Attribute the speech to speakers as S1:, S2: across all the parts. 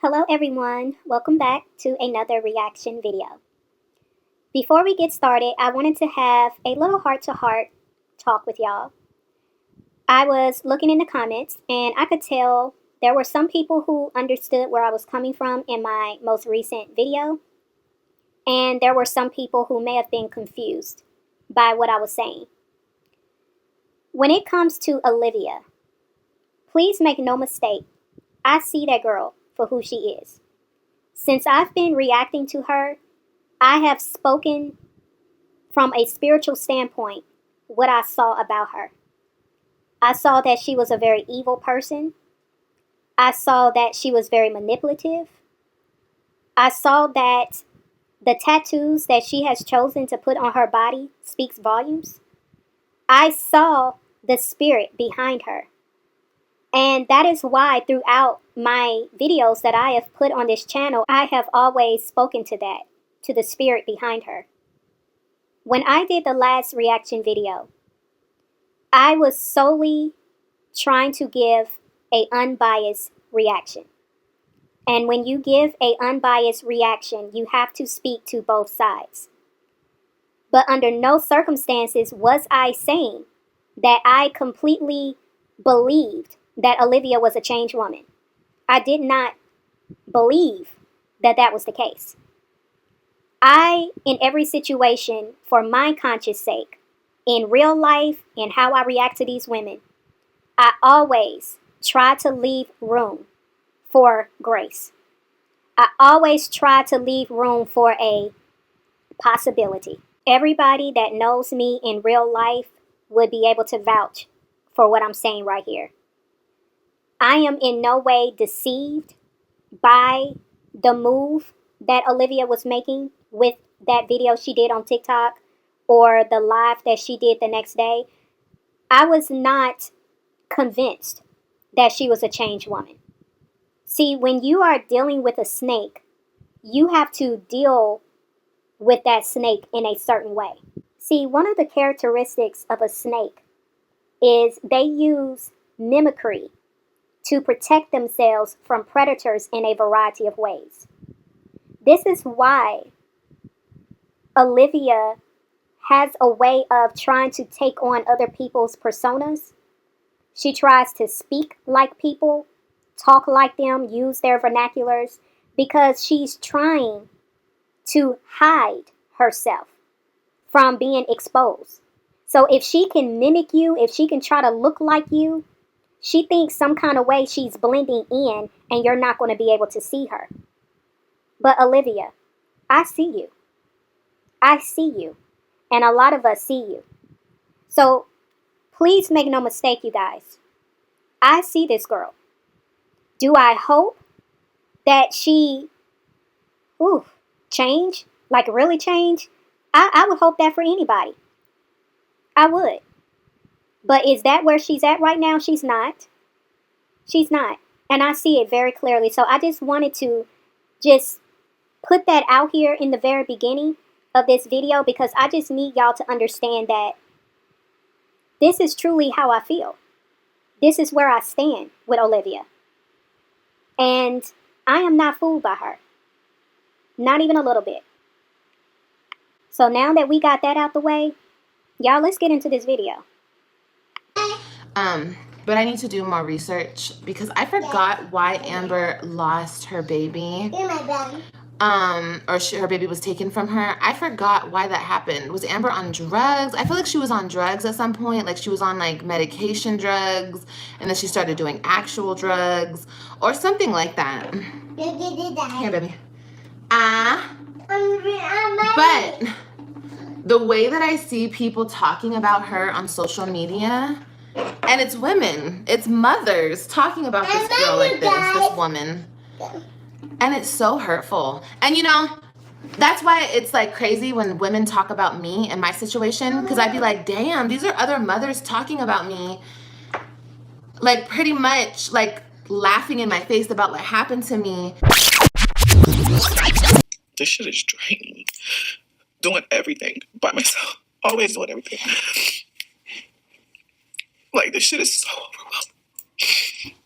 S1: Hello everyone, welcome back to another reaction video. Before we get started, I wanted to have a little heart-to-heart talk with y'all. I was looking in the comments and I could tell there were some people who understood where I was coming from in my most recent video, and there were some people who may have been confused by what I was saying. When it comes to Olivia, please make no mistake, I see that girl for who she is. Since I've been reacting to her, I have spoken from a spiritual standpoint what I saw about her. I saw that she was a very evil person. I saw that she was very manipulative. I saw that the tattoos that she has chosen to put on her body speaks volumes. I saw the spirit behind her. And that is why throughout my videos that I have put on this channel, I have always spoken to that, to the spirit behind her. When I did the last reaction video, I was solely trying to give an unbiased reaction. And when you give an unbiased reaction, you have to speak to both sides. But under no circumstances was I saying that I completely believed that Olivia was a changed woman. I did not believe that that was the case. I, in every situation, for my conscious sake, in real life and how I react to these women, I always try to leave room for grace. I always try to leave room for a possibility. Everybody that knows me in real life would be able to vouch for what I'm saying right here. I am in no way deceived by the move that Olivia was making with that video she did on TikTok or the live that she did the next day. I was not convinced that she was a changed woman. See, when you are dealing with a snake, you have to deal with that snake in a certain way. See, one of the characteristics of a snake is they use mimicry to protect themselves from predators in a variety of ways. This is why Olivia has a way of trying to take on other people's personas. She tries to speak like people, talk like them, use their vernaculars, because she's trying to hide herself from being exposed. So if she can mimic you, if she can try to look like you, she thinks some kind of way she's blending in and you're not going to be able to see her. But Olivia, I see you. I see you. And a lot of us see you. So please make no mistake, you guys. I see this girl. Do I hope that she change? Like really change? I would hope that for anybody. I would. But is that where she's at right now? She's not. She's not. And I see it very clearly. So I just wanted to just put that out here in the very beginning of this video, because I just need y'all to understand that this is truly how I feel. This is where I stand with Olivia. And I am not fooled by her. Not even a little bit. So now that we got that out the way, y'all, let's get into this video.
S2: But I need to do more research because I forgot why Amber lost her baby. Her baby was taken from her. I forgot why that happened. Was Amber on drugs? I feel like she was on drugs at some point. Like she was on like medication drugs, and then she started doing actual drugs or something like that. Here, baby. But the way that I see people talking about her on social media, and it's women, it's mothers talking about this girl like this woman. And it's so hurtful. And you know, that's why it's like crazy when women talk about me and my situation, because I'd be like, damn, these are other mothers talking about me, like pretty much like laughing in my face about what happened to me.
S3: This shit is draining. Doing everything by myself. Always doing everything. Like, this shit is so overwhelming.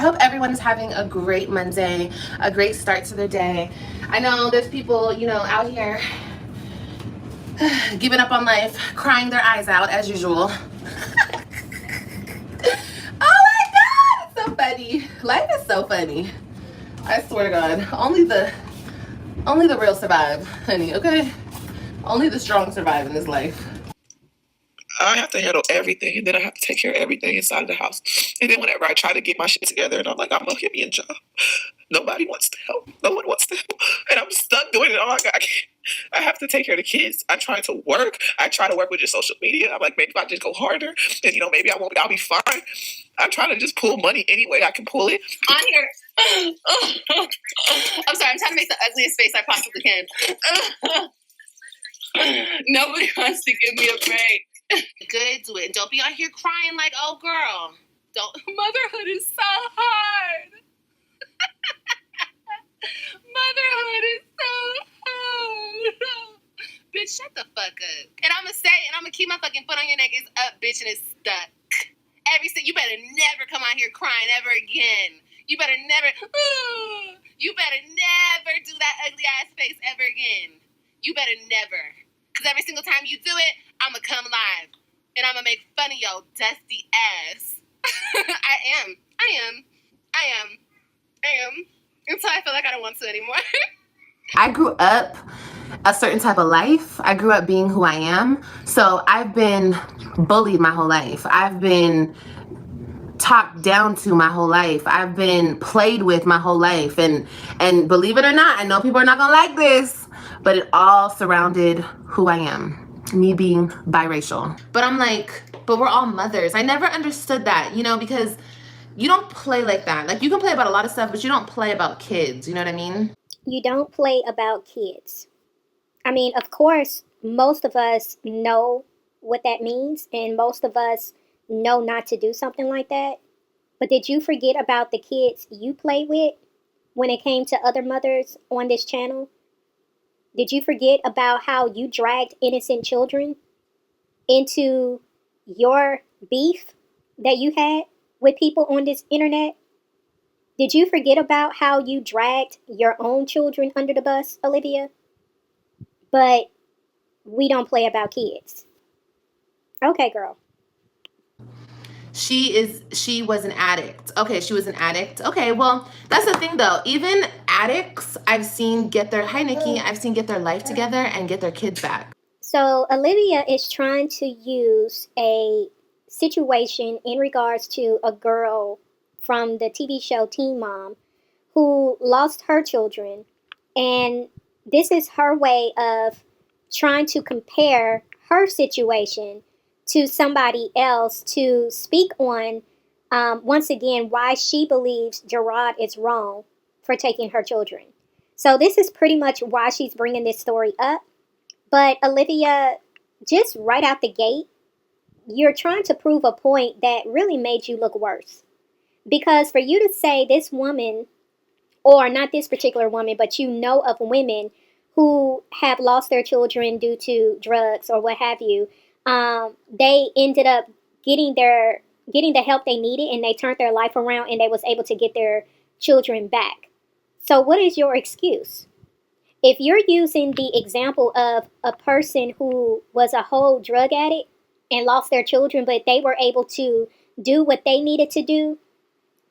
S2: I hope everyone is having a great Monday, a great start to their day. I know there's people, you know, out here giving up on life, crying their eyes out as usual. Oh my God, it's so funny. Life is so funny. I swear to God, only the real survive, honey, okay? Only the strong survive in this life.
S3: I have to handle everything, and then I have to take care of everything inside of the house. And then whenever I try to get my shit together, and I'm like, I'm gonna get me a job. Nobody wants to help. No one wants to help. And I'm stuck doing it all. I have to take care of the kids. I'm trying to work. I try to work with your social media. I'm like, maybe if I just go harder, and maybe I'll be fine. I'm trying to just pull money any way I can pull it.
S2: On here. I'm sorry, I'm trying to make the ugliest face I possibly can. Nobody wants to give me a break. Good, do it. Don't be out here crying like, oh girl. Don't. Motherhood is so hard. Motherhood is so hard. Bitch, shut the fuck up. And I'm gonna say, and I'm gonna keep my fucking foot on your neck. It's up, bitch, and it's stuck. You better never come out here crying ever again. You better never do that ugly ass face ever again. You better never. Because every single time you do it, I'm going to come live. And I'm going to make fun of your dusty ass. I am. Until I feel like I don't want to anymore. I grew up a certain type of life. I grew up being who I am. So I've been bullied my whole life. I've been talked down to my whole life. I've been played with my whole life. And believe it or not, I know people are not gonna like this, but it all surrounded who I am, me being biracial. But I'm like, but we're all mothers. I never understood that, because you don't play like that. Like, you can play about a lot of stuff, but you don't play about kids. You know what I mean?
S1: You don't play about kids. I mean, of course, most of us know what that means, and most of us know not to do something like that. But did you forget about the kids you played with when it came to other mothers on this channel? Did you forget about how you dragged innocent children into your beef that you had with people on this internet? Did you forget about how you dragged your own children under the bus, Olivia? But we don't play about kids. Okay, girl.
S2: She was an addict. Okay, she was an addict. Okay, well, that's the thing though. Even addicts, I've seen get their life together and get their kids back.
S1: So Olivia is trying to use a situation in regards to a girl from the TV show Teen Mom who lost her children. And this is her way of trying to compare her situation to somebody else to speak on, once again, why she believes Gerard is wrong for taking her children. So this is pretty much why she's bringing this story up. But Olivia, just right out the gate, you're trying to prove a point that really made you look worse. Because for you to say this woman, or not this particular woman, but you know of women who have lost their children due to drugs or what have you, they ended up getting the help they needed, and they turned their life around, and they was able to get their children back. So what is your excuse? If you're using the example of a person who was a whole drug addict and lost their children, but they were able to do what they needed to do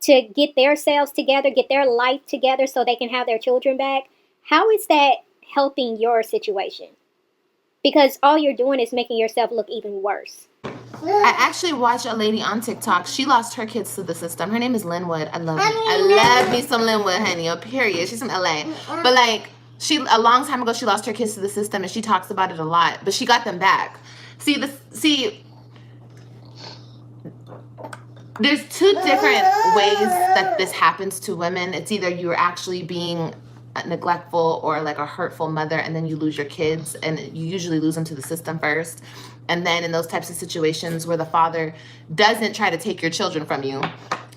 S1: to get themselves together, get their life together so they can have their children back, how is that helping your situation? Because all you're doing is making yourself look even worse.
S2: I actually watched a lady on TikTok. She lost her kids to the system. Her name is Linwood. I love me some Linwood, honey. Period. She's from LA. But like, a long time ago, she lost her kids to the system, and she talks about it a lot. But she got them back. See, there's two different ways that this happens to women. It's either you're actually being neglectful or like a hurtful mother, and then you lose your kids, and you usually lose them to the system first. And then in those types of situations where the father doesn't try to take your children from you,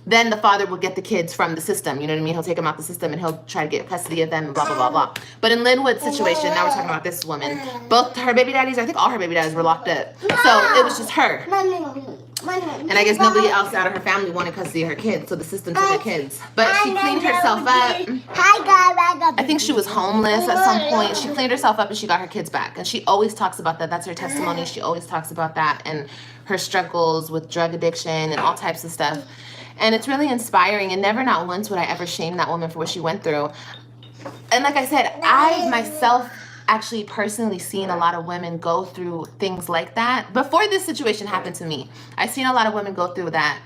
S2: then the father will get the kids from the system. You know what I mean? He'll take them out the system and he'll try to get custody of them and blah, blah, blah, blah. But in Linwood's situation, now we're talking about this woman, both her baby daddies, I think all her baby daddies were locked up. So it was just her. And I guess nobody else out of her family wanted custody of her kids, so the system took her kids. But she cleaned herself up. I think she was homeless at some point. She cleaned herself up and she got her kids back. And she always talks about that. That's her testimony. She always talks about that and her struggles with drug addiction and all types of stuff. And it's really inspiring. And never, not once would I ever shame that woman for what she went through. And like I said, I myself actually personally seen a lot of women go through things like that. Before this situation happened to me, I've seen a lot of women go through that,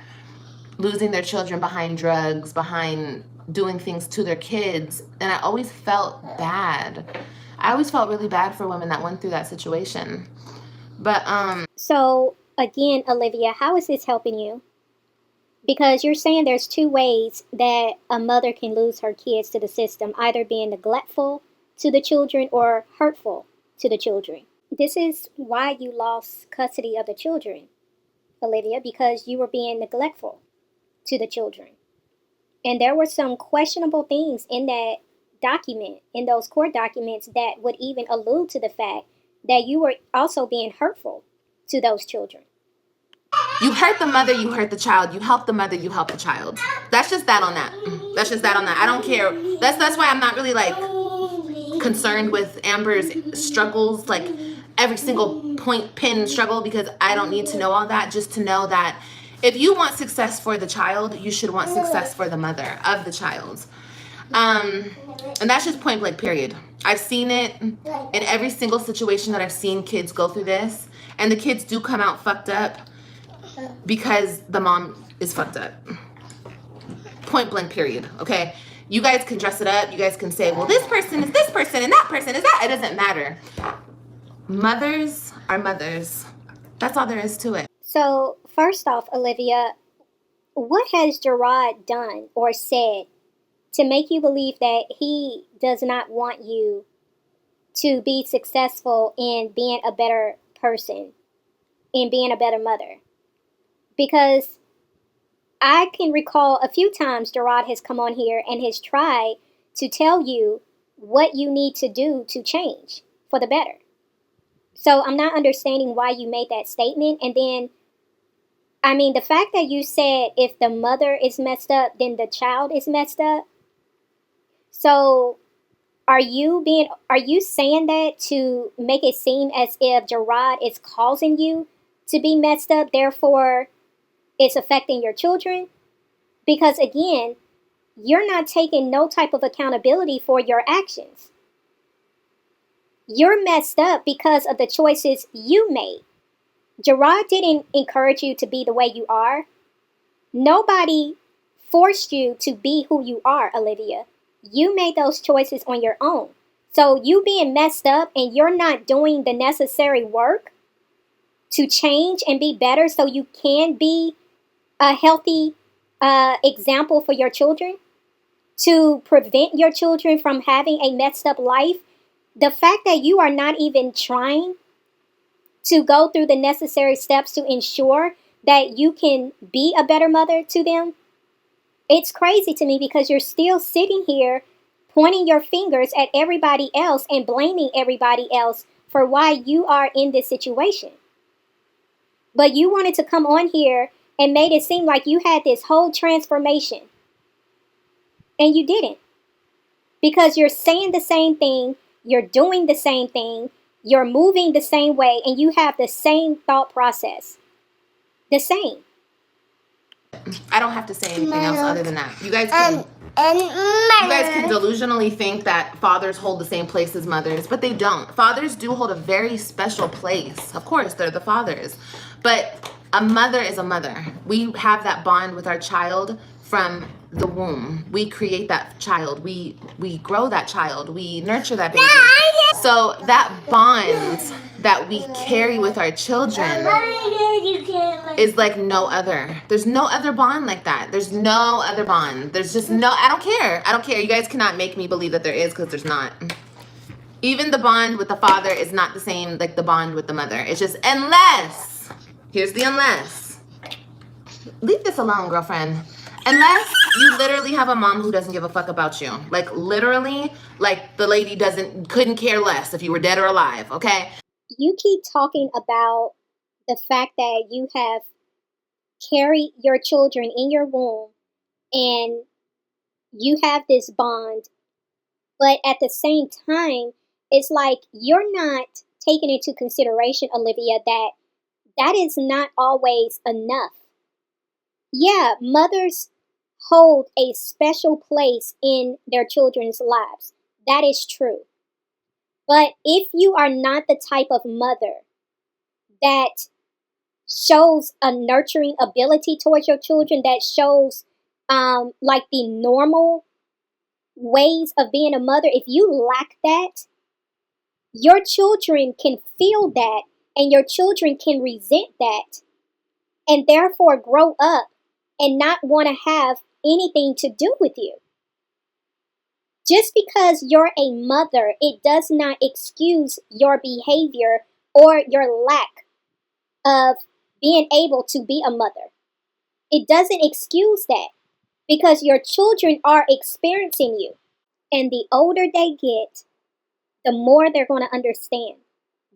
S2: losing their children behind drugs, behind doing things to their kids. And I always felt bad. I always felt really bad for women that went through that situation. But
S1: So again, Olivia, how is this helping you? Because you're saying there's two ways that a mother can lose her kids to the system, either being neglectful to the children or hurtful to the children. This is why you lost custody of the children, Olivia, because you were being neglectful to the children. And there were some questionable things in that document, in those court documents, that would even allude to the fact that you were also being hurtful to those children.
S2: you hurt the mother, you hurt the child. You help the mother, you help the child. That's just that on that. That's just that on that. I don't care. That's why I'm not really like concerned with Amber's struggles, like every single point pin struggle, because I don't need to know all that. Just to know that if you want success for the child, you should want success for the mother of the child. And that's just point blank, period. I've seen it in every single situation that I've seen kids go through this, and the kids do come out fucked up because the mom is fucked up. Point blank, period. Okay? You guys can dress it up. You guys can say, well, this person is this person and that person is that. It doesn't matter. Mothers are mothers. That's all there is to it.
S1: So, first off, Olivia, what has Gerard done or said to make you believe that he does not want you to be successful in being a better person, in being a better mother? Because I can recall a few times Gerard has come on here and has tried to tell you what you need to do to change for the better. So I'm not understanding why you made that statement. And then, I mean, the fact that you said if the mother is messed up, then the child is messed up. So are you saying that to make it seem as if Gerard is causing you to be messed up, therefore it's affecting your children? Because again, you're not taking no type of accountability for your actions. You're messed up because of the choices you made. Gerard didn't encourage you to be the way you are. Nobody forced you to be who you are, Olivia. You made those choices on your own. So you being messed up and you're not doing the necessary work to change and be better so you can be a healthy example for your children, to prevent your children from having a messed up life. The fact that you are not even trying to go through the necessary steps to ensure that you can be a better mother to them, it's crazy to me, because you're still sitting here pointing your fingers at everybody else and blaming everybody else for why you are in this situation. But you wanted to come on here and made it seem like you had this whole transformation. And you didn't. Because you're saying the same thing, you're doing the same thing, you're moving the same way, and you have the same thought process. The same.
S2: I don't have to say anything else other than that. You guys can delusionally think that fathers hold the same place as mothers, but they don't. Fathers do hold a very special place. Of course, they're the fathers. But a mother is a mother. We have that bond with our child from the womb. We create that child. We grow that child. We nurture that baby. So that bond that we carry with our children is like no other. There's no other bond like that. There's no other bond. There's just no, I don't care. I don't care. You guys cannot make me believe that there is, because there's not. Even the bond with the father is not the same like the bond with the mother. It's just unless, here's the unless. Leave this alone, girlfriend. Unless you literally have a mom who doesn't give a fuck about you. Like literally, like the lady couldn't care less if you were dead or alive, okay?
S1: You keep talking about the fact that you have carried your children in your womb and you have this bond, but at the same time, it's like you're not taking into consideration, Olivia, that that is not always enough. Yeah, mothers hold a special place in their children's lives. That is true. But if you are not the type of mother that shows a nurturing ability towards your children, that shows like the normal ways of being a mother, if you lack that, your children can feel that and your children can resent that and therefore grow up and not want to have anything to do with you. Just because you're a mother, it does not excuse your behavior or your lack of being able to be a mother. It doesn't excuse that because your children are experiencing you. And the older they get, the more they're going to understand.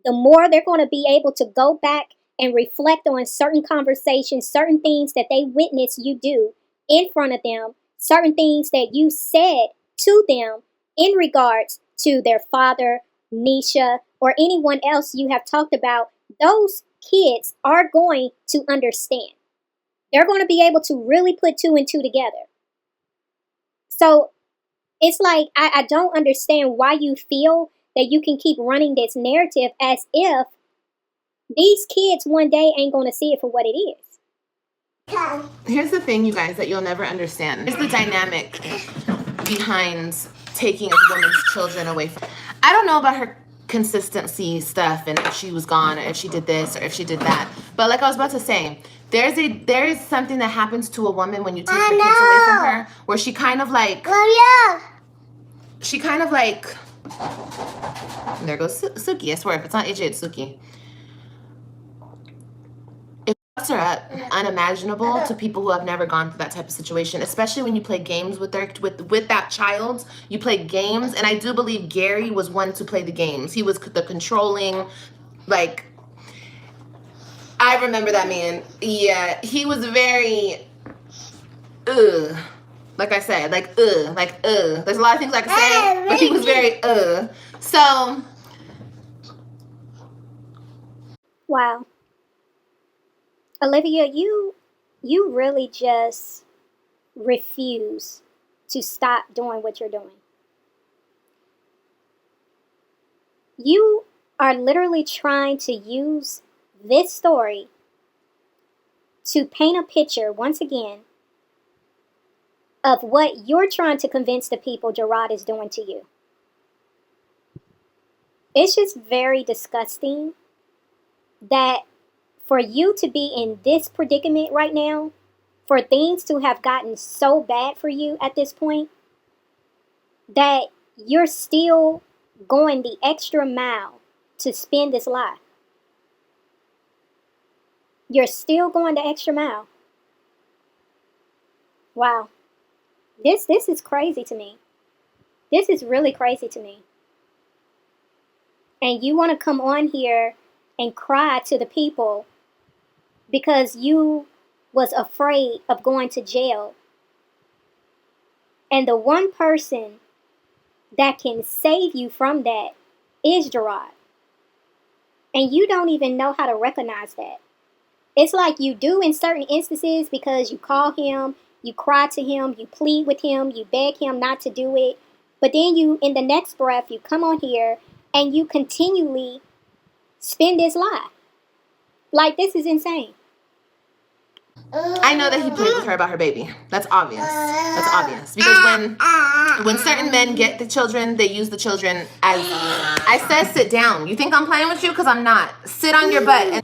S1: The more they're going to be able to go back and reflect on certain conversations, certain things that they witnessed you do in front of them, certain things that you said to them in regards to their father, Nisha, or anyone else you have talked about. Those kids are going to understand. They're going to be able to really put two and two together. So it's like, I don't understand why you feel that you can keep running this narrative as if these kids one day ain't going to see it for what it is.
S2: Here's the thing, you guys, that you'll never understand. Here's the dynamic behind taking a woman's children away from. I don't know about her consistency stuff and if she was gone or if she did this or if she did that. But like I was about to say, there is something that happens to a woman when you take the kids away from her, where she kind of like, there goes Suki, I swear, if it's not AJ, it's Suki. It fucks her up, unimaginable to people who have never gone through that type of situation, especially when you play games with that child. You play games, and I do believe Gary was one to play the games. He was the controlling, like, I remember that man. Yeah, he was very, like I said, there's a lot of things I can say, but he was very, So.
S1: Wow. Olivia, you really just refuse to stop doing what you're doing. You are literally trying to use this story to paint a picture, once again, of what you're trying to convince the people Gerard is doing to you. It's just very disgusting that for you to be in this predicament right now, for things to have gotten so bad for you at this point, that you're still going the extra mile to spin this lie. You're still going the extra mile. Wow. This is crazy to me. This is really crazy to me. And you want to come on here and cry to the people because you was afraid of going to jail. And the one person that can save you from that is Gerard. And you don't even know how to recognize that. It's like you do in certain instances because you call him, you cry to him, you plead with him, you beg him not to do it. But then you, in the next breath, you come on here and you continually spin this lie. Like, this is insane.
S2: I know that he played with her about her baby. That's obvious. That's obvious. Because when certain men get the children, they use the children as, I said sit down. You think I'm playing with you? Because I'm not. Sit on your butt. And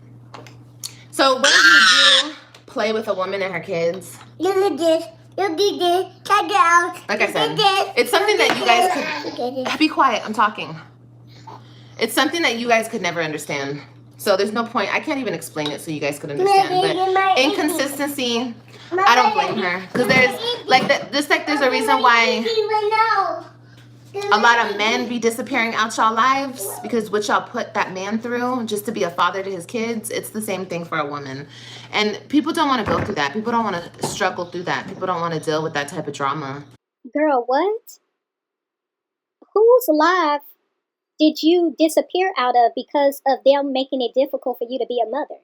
S2: so when you do play with a woman and her kids, like I said, it's something that you guys could, be quiet, I'm talking. It's something that you guys could never understand. So there's no point. I can't even explain it so you guys could understand. But inconsistency, I don't blame her, because there's like just like there's a reason why a lot of men be disappearing out y'all lives, because what y'all put that man through just to be a father to his kids, it's the same thing for a woman. And people don't want to go through that. People don't want to struggle through that. People don't want to deal with that type of drama.
S1: Girl, what? Whose life did you disappear out of because of them making it difficult for you to be a mother?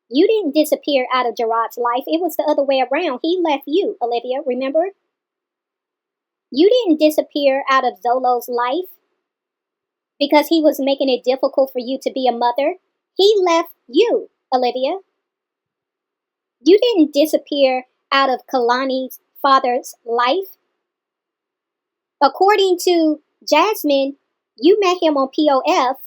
S1: You didn't disappear out of Gerard's life. It was the other way around. He left you, Olivia, remember? You didn't disappear out of Zolo's life because he was making it difficult for you to be a mother. He left you, Olivia. You didn't disappear out of Kalani's father's life. According to Jasmine, you met him on POF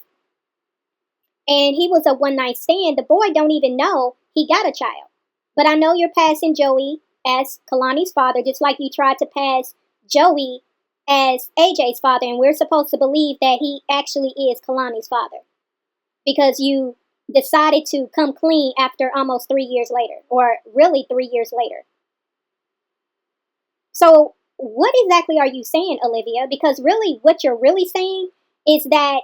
S1: and he was a one-night stand. The boy don't even know he got a child. But I know you're passing Joey as Kalani's father, just like you tried to pass Joey as AJ's father, and we're supposed to believe that he actually is Kalani's father because you decided to come clean after almost 3 years later, or really 3 years later. So what exactly are you saying, Olivia? Because really what you're really saying is that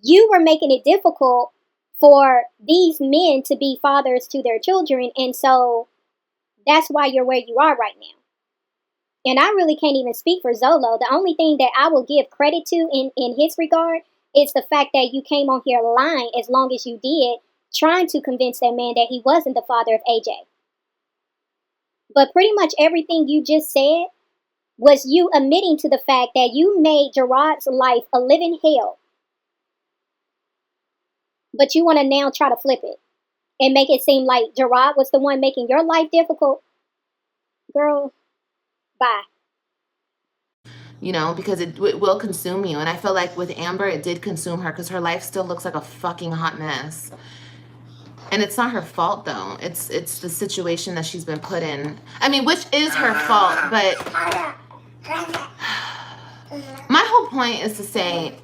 S1: you were making it difficult for these men to be fathers to their children, and so that's why you're where you are right now. And I really can't even speak for Zolo. The only thing that I will give credit to in his regard is the fact that you came on here lying as long as you did, trying to convince that man that he wasn't the father of AJ. But pretty much everything you just said was you admitting to the fact that you made Gerard's life a living hell. But you want to now try to flip it and make it seem like Gerard was the one making your life difficult. Girl, bye.
S2: You know, because it will consume you. And I feel like with Amber, it did consume her because her life still looks like a fucking hot mess. And it's not her fault, though. It's the situation that she's been put in. I mean, which is her fault, but my whole point is to say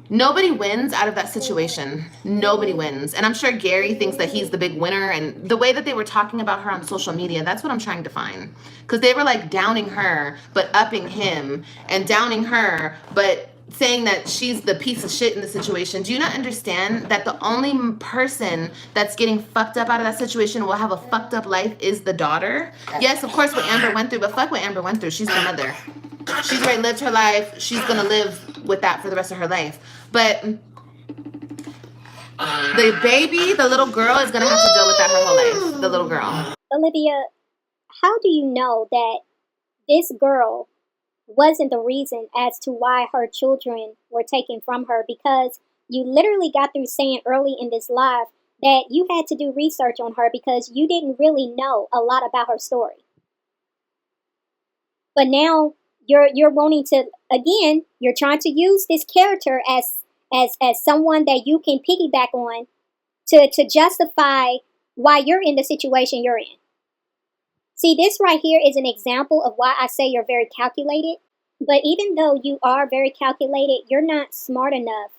S2: nobody wins out of that situation. Nobody wins. And I'm sure Gary thinks that he's the big winner. And the way that they were talking about her on social media, that's what I'm trying to find. Because they were like downing her, but upping him. And downing her, but saying that she's the piece of shit in the situation. Do you not understand that the only person that's getting fucked up out of that situation will have a fucked up life is the daughter? Yes, of course, what Amber went through, but fuck what Amber went through. She's the mother. She's already lived her life. She's going to live with that for the rest of her life. But the baby, the little girl, is going to have to deal with that her whole life. The little girl.
S1: Olivia, how do you know that this girl wasn't the reason as to why her children were taken from her? Because you literally got through saying early in this live that you had to do research on her because you didn't really know a lot about her story. But now you're wanting to, again, you're trying to use this character as someone that you can piggyback on to justify why you're in the situation you're in. See, this right here is an example of why I say you're very calculated. But even though you are very calculated, you're not smart enough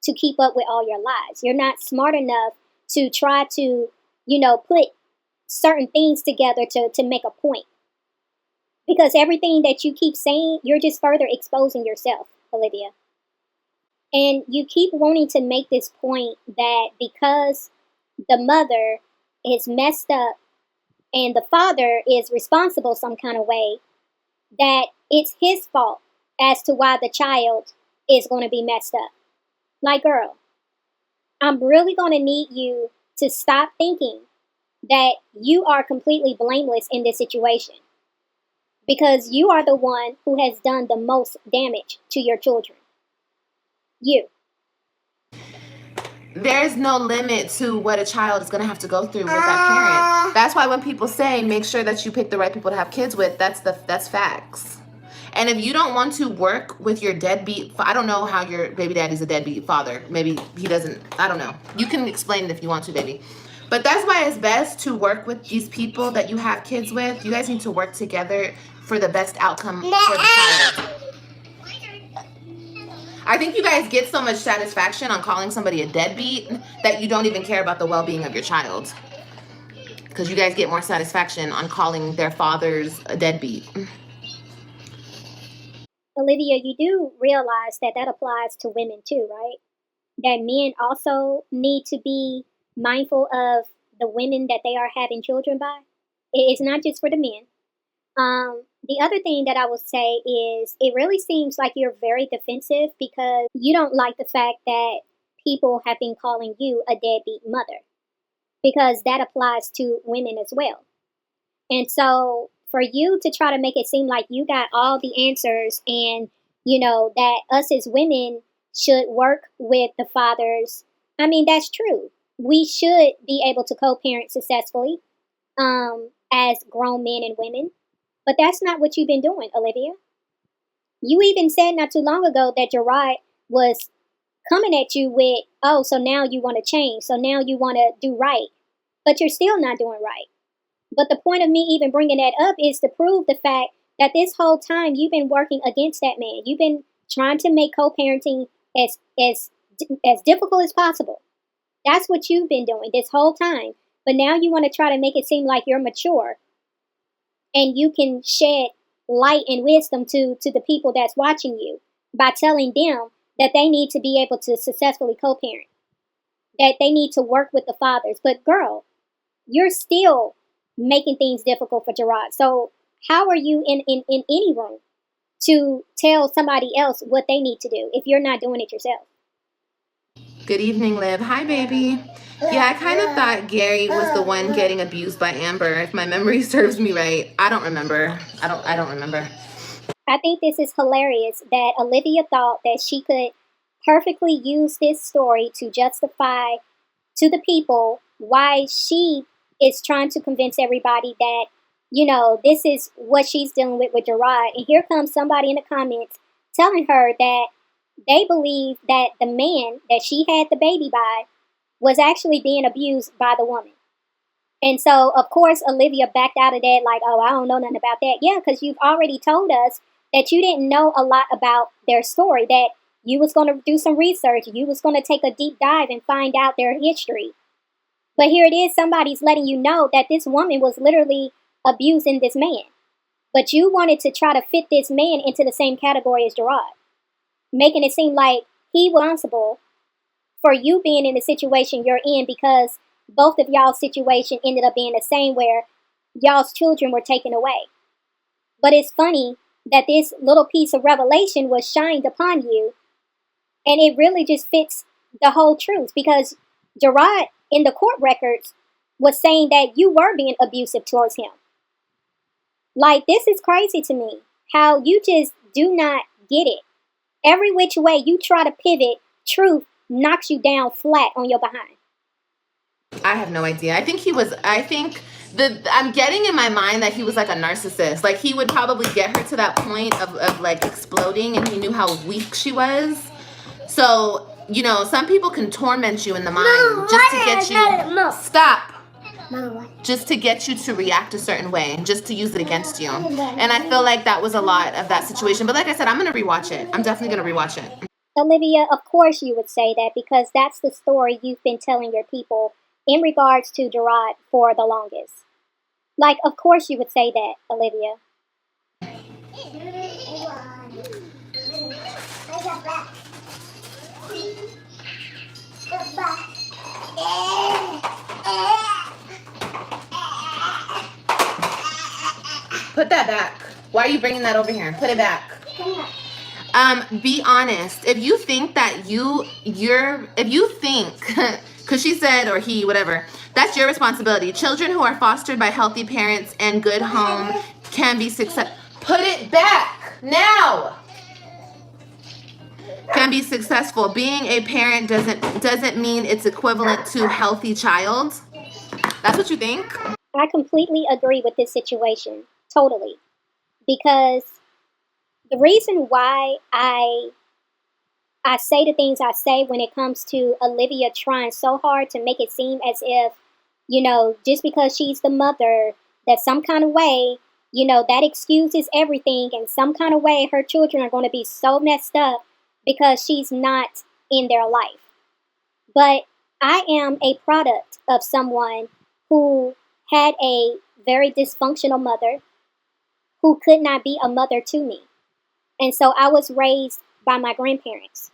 S1: to keep up with all your lies. You're not smart enough to try to, put certain things together to make a point. Because everything that you keep saying, you're just further exposing yourself, Olivia. And you keep wanting to make this point that because the mother is messed up and the father is responsible some kind of way, that it's his fault as to why the child is going to be messed up. Like, girl, I'm really going to need you to stop thinking that you are completely blameless in this situation. Because you are the one who has done the most damage to your children. You.
S2: There's no limit to what a child is going to have to go through with that parent. That's why when people say make sure that you pick the right people to have kids with, that's facts. And if you don't want to work with your deadbeat, I don't know how your baby daddy's a deadbeat father. Maybe he doesn't, I don't know. You can explain it if you want to, baby. But that's why it's best to work with these people that you have kids with. You guys need to work together for the best outcome for the child. I think you guys get so much satisfaction on calling somebody a deadbeat that you don't even care about the well-being of your child. because you guys get more satisfaction on calling their fathers a deadbeat.
S1: Olivia, you do realize that that applies to women too, right? That men also need to be mindful of the women that they are having children by. It's not just for the men. The other thing that I would say is it really seems like you're very defensive because you don't like the fact that people have been calling you a deadbeat mother because that applies to women as well. And so for you to try to make it seem like you got all the answers and, that us as women should work with the fathers, I mean, that's true. We should be able to co parent successfully as grown men and women. But that's not what you've been doing, Olivia. You even said not too long ago that Gerard was coming at you with, oh, so now you want to change. So now you want to do right. But you're still not doing right. But the point of me even bringing that up is to prove the fact that this whole time you've been working against that man. You've been trying to make co-parenting as difficult as possible. That's what you've been doing this whole time. But now you want to try to make it seem like you're mature and you can shed light and wisdom to the people that's watching you by telling them that they need to be able to successfully co-parent, that they need to work with the fathers. But girl, you're still making things difficult for Gerard. So how are you in any room to tell somebody else what they need to do if you're not doing it yourself?
S2: Good evening, Liv. Hi, baby. Yeah, I kind of thought Gary was the one getting abused by Amber. If my memory serves me right, I don't remember. I don't remember.
S1: I think this is hilarious that Olivia thought that she could perfectly use this story to justify to the people why she is trying to convince everybody that, this is what she's dealing with Gerard. And here comes somebody in the comments telling her that they believe that the man that she had the baby by was actually being abused by the woman. And so, of course, Olivia backed out of that like, oh, I don't know nothing about that. Yeah, because you've already told us that you didn't know a lot about their story, that you was going to do some research, you was going to take a deep dive and find out their history. But here it is, somebody's letting you know that this woman was literally abusing this man. But you wanted to try to fit this man into the same category as Gerard, making it seem like he was responsible for you being in the situation you're in because both of y'all's situation ended up being the same where y'all's children were taken away. But it's funny that this little piece of revelation was shined upon you, and it really just fits the whole truth because Gerard in the court records was saying that you were being abusive towards him. Like, this is crazy to me, how you just do not get it. Every which way you try to pivot, truth knocks you down flat on your behind.
S2: I have no idea. I'm getting in my mind that he was like a narcissist. Like he would probably get her to that point of like exploding and he knew how weak she was. So, some people can torment you in the mind just to get you, stop, just to get you to react a certain way, just to use it against you. And I feel like that was a lot of that situation. But like I said, I'm going to rewatch it. I'm definitely going to rewatch it.
S1: Olivia, of course you would say that because that's the story you've been telling your people in regards to Gerard for the longest. Like, of course you would say that, Olivia.
S2: Put that back. Why are you bringing that over here? Put it back. Be honest. If you think that because she said, or he, whatever, that's your responsibility. Children who are fostered by healthy parents and good home can be successful. Put it back now. Can be successful. Being a parent doesn't mean it's equivalent to healthy child. That's what you think?
S1: I completely agree with this situation. Totally. Because the reason why I say the things I say when it comes to Olivia trying so hard to make it seem as if, just because she's the mother, that some kind of way, that excuses everything, and some kind of way her children are going to be so messed up because she's not in their life. But I am a product of someone who had a very dysfunctional mother who could not be a mother to me. And so I was raised by my grandparents.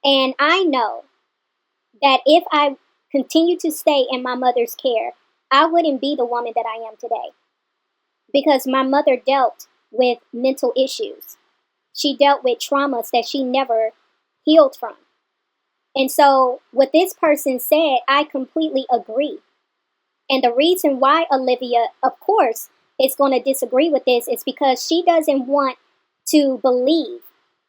S1: And I know that if I continued to stay in my mother's care, I wouldn't be the woman that I am today. Because my mother dealt with mental issues. She dealt with traumas that she never healed from. And so, what this person said, I completely agree. And the reason why Olivia, of course, is going to disagree with this is because she doesn't want to believe,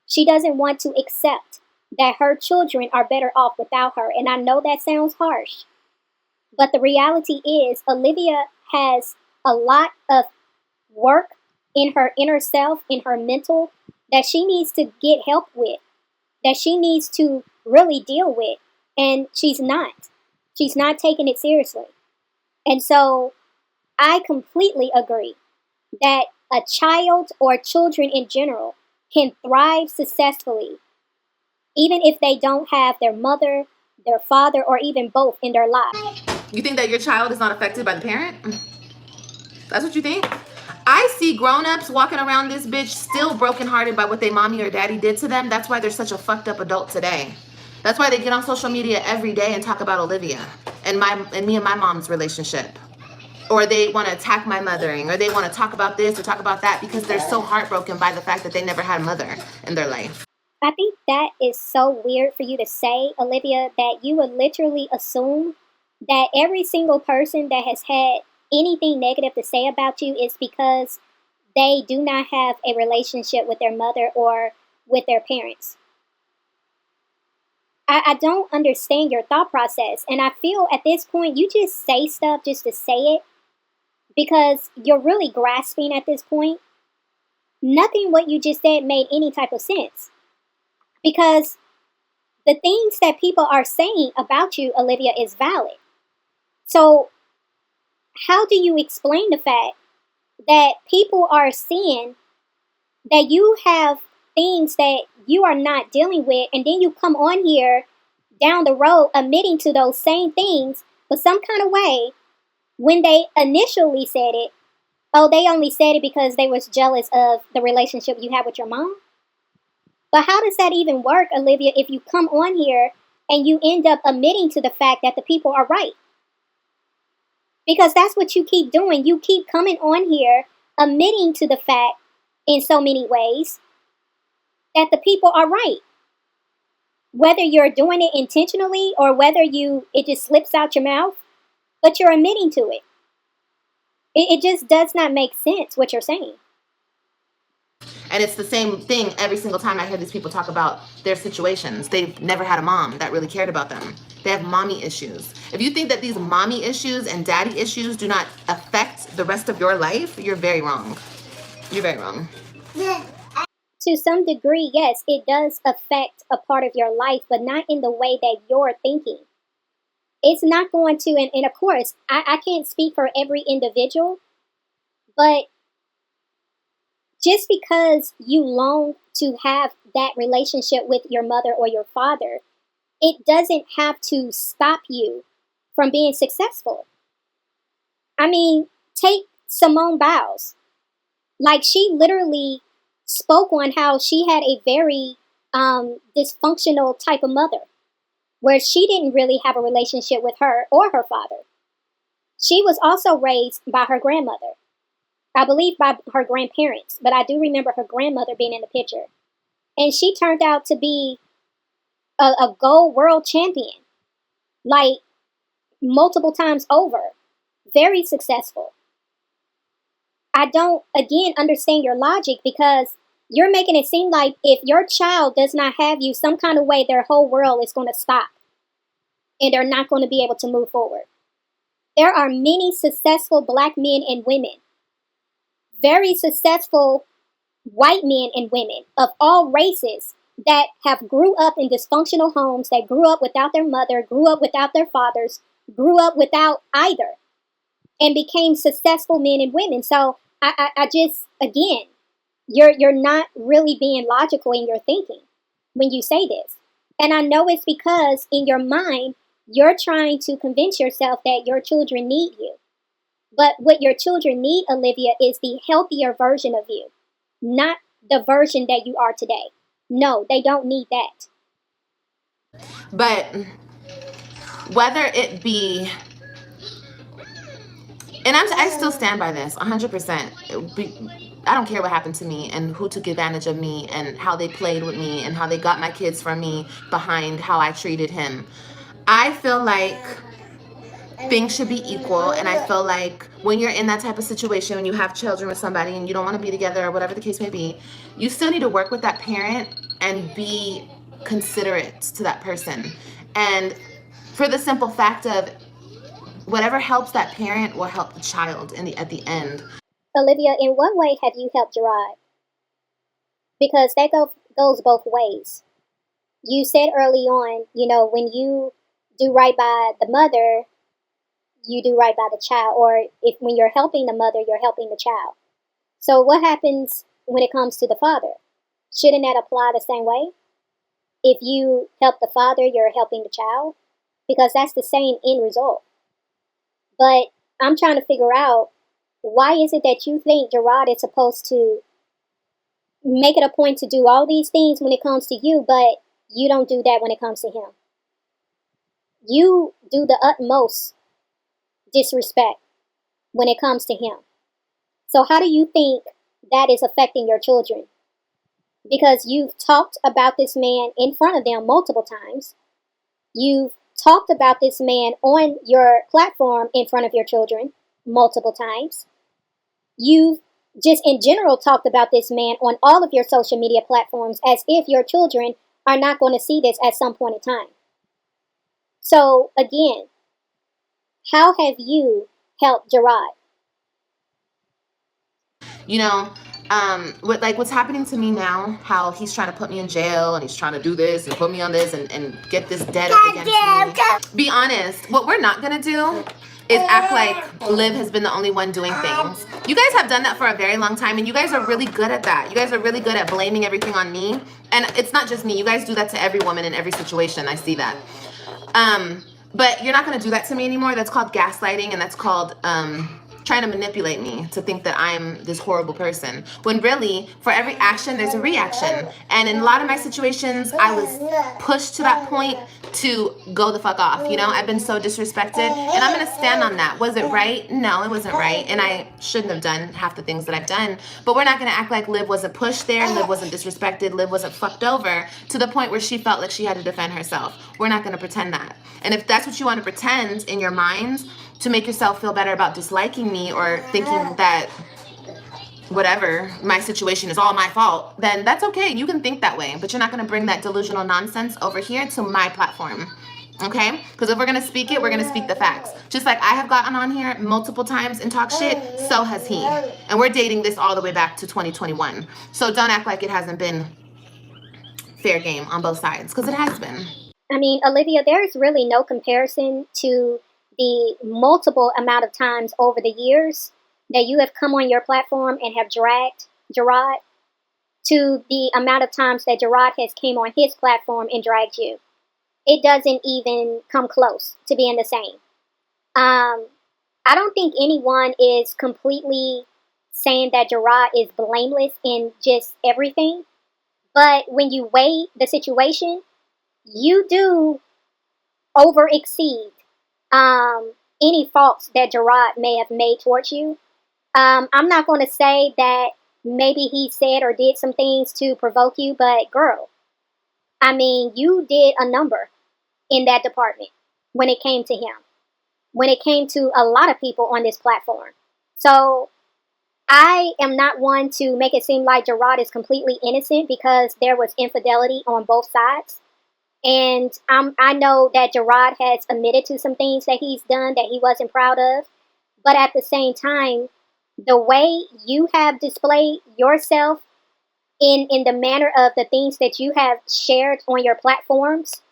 S1: she doesn't want to accept that her children are better off without her. And I know that sounds harsh, but the reality is, Olivia has a lot of work in her inner self, in her mental, that she needs to get help with, that she needs to really deal with. And she's not. She's not taking it seriously. And so I completely agree that a child or children in general can thrive successfully, even if they don't have their mother, their father, or even both in their lives.
S2: You think that your child is not affected by the parent? That's what you think? I see grown-ups walking around this bitch still brokenhearted by what their mommy or daddy did to them. That's why they're such a fucked up adult today. That's why they get on social media every day and talk about Olivia and me and my mom's relationship. Or they want to attack my mothering, or they want to talk about this or talk about that because they're so heartbroken by the fact that they never had a mother in their life.
S1: I think that is so weird for you to say, Olivia, that you would literally assume that every single person that has had anything negative to say about you is because they do not have a relationship with their mother or with their parents. I don't understand your thought process. And I feel at this point, you just say stuff just to say it because you're really grasping at this point. Nothing what you just said made any type of sense. Because the things that people are saying about you, Olivia, is valid. So how do you explain the fact that people are seeing that you have things that you are not dealing with, and then you come on here down the road admitting to those same things, but some kind of way, when they initially said it, oh, they only said it because they was jealous of the relationship you have with your mom? But how does that even work, Olivia, if you come on here and you end up admitting to the fact that the people are right? Because that's what you keep doing. You keep coming on here admitting to the fact in so many ways that the people are right. Whether you're doing it intentionally or whether it just slips out your mouth, but you're admitting to it. It just does not make sense what you're saying.
S2: And it's the same thing every single time I hear these people talk about their situations. They've never had a mom that really cared about them. They have mommy issues. If you think that these mommy issues and daddy issues do not affect the rest of your life, you're very wrong. You're very wrong.
S1: To some degree, yes, it does affect a part of your life, but not in the way that you're thinking. It's not going to, and of course, I can't speak for every individual, but just because you long to have that relationship with your mother or your father, it doesn't have to stop you from being successful. I mean, take Simone Biles. Like, she literally spoke on how she had a very dysfunctional type of mother, where she didn't really have a relationship with her or her father. She was also raised by her grandmother. I believe by her grandparents, but I do remember her grandmother being in the picture. And she turned out to be a gold world champion, like multiple times over. Very successful. I don't, again, understand your logic because you're making it seem like if your child does not have you, some kind of way their whole world is going to stop and they're not going to be able to move forward. There are many successful black men and women, very successful white men and women of all races that have grew up in dysfunctional homes, that grew up without their mother, grew up without their fathers, grew up without either, and became successful men and women. So I just, again, you're not really being logical in your thinking when you say this. And I know it's because in your mind, you're trying to convince yourself that your children need you. But what your children need, Olivia, is the healthier version of you, not the version that you are today. No, they don't need that.
S2: But whether it be, and I still stand by this 100%. I don't care what happened to me and who took advantage of me and how they played with me and how they got my kids from me behind how I treated him. I feel like things should be equal, and I feel like when you're in that type of situation, when you have children with somebody and you don't want to be together or whatever the case may be, you still need to work with that parent and be considerate to that person. And for the simple fact of whatever helps that parent will help the child at the end.
S1: Olivia, in what way have you helped Gerard? Because that goes both ways. You said early on, when you do right by the mother, you do right by the child, or when you're helping the mother, you're helping the child. So what happens when it comes to the father? Shouldn't that apply the same way? If you help the father, you're helping the child, because that's the same end result. But I'm trying to figure out, why is it that you think Gerard is supposed to make it a point to do all these things when it comes to you, but you don't do that when it comes to him? You do the utmost disrespect when it comes to him. So how do you think that is affecting your children? Because you've talked about this man in front of them multiple times. You've talked about this man on your platform in front of your children multiple times. You've just in general talked about this man on all of your social media platforms as if your children are not going to see this at some point in time. So again, how have you helped Gerard?
S2: What's happening to me now, how he's trying to put me in jail and he's trying to do this and put me on this and get this debt up against me. Be honest, what we're not gonna do is act like Liv has been the only one doing things. You guys have done that for a very long time, and you guys are really good at that. You guys are really good at blaming everything on me. And it's not just me. You guys do that to every woman in every situation. I see that. But you're not going to do that to me anymore. That's called gaslighting, and that's called trying to manipulate me to think that I'm this horrible person. When really, for every action, there's a reaction. And in a lot of my situations, I was pushed to that point to go the fuck off. I've been so disrespected, and I'm going to stand on that. Was it right? No, it wasn't right. And I shouldn't have done half the things that I've done. But we're not going to act like Liv wasn't pushed there, Liv wasn't disrespected, Liv wasn't fucked over to the point where she felt like she had to defend herself. We're not going to pretend that. And if that's what you want to pretend in your mind to make yourself feel better about disliking me or thinking that whatever, my situation is all my fault, then that's okay. You can think that way, but you're not going to bring that delusional nonsense over here to my platform. Okay? Because if we're going to speak it, we're going to speak the facts. Just like I have gotten on here multiple times and talk shit, so has he. And we're dating this all the way back to 2021. So don't act like it hasn't been fair game on both sides, because it has been.
S1: I mean, Olivia, there is really no comparison to the multiple amount of times over the years that you have come on your platform and have dragged Gerard to the amount of times that Gerard has came on his platform and dragged you. It doesn't even come close to being the same. I don't think anyone is completely saying that Gerard is blameless in just everything. But when you weigh the situation, you do over exceed any faults that Gerard may have made towards you. I'm not going to say that maybe he said or did some things to provoke you, but girl, I mean, you did a number in that department when it came to him, when it came to a lot of people on this platform. So I am not one to make it seem like Gerard is completely innocent, because there was infidelity on both sides. And I know that Gerard has admitted to some things that he's done that he wasn't proud of. But at the same time, the way you have displayed yourself in the manner of the things that you have shared on your platforms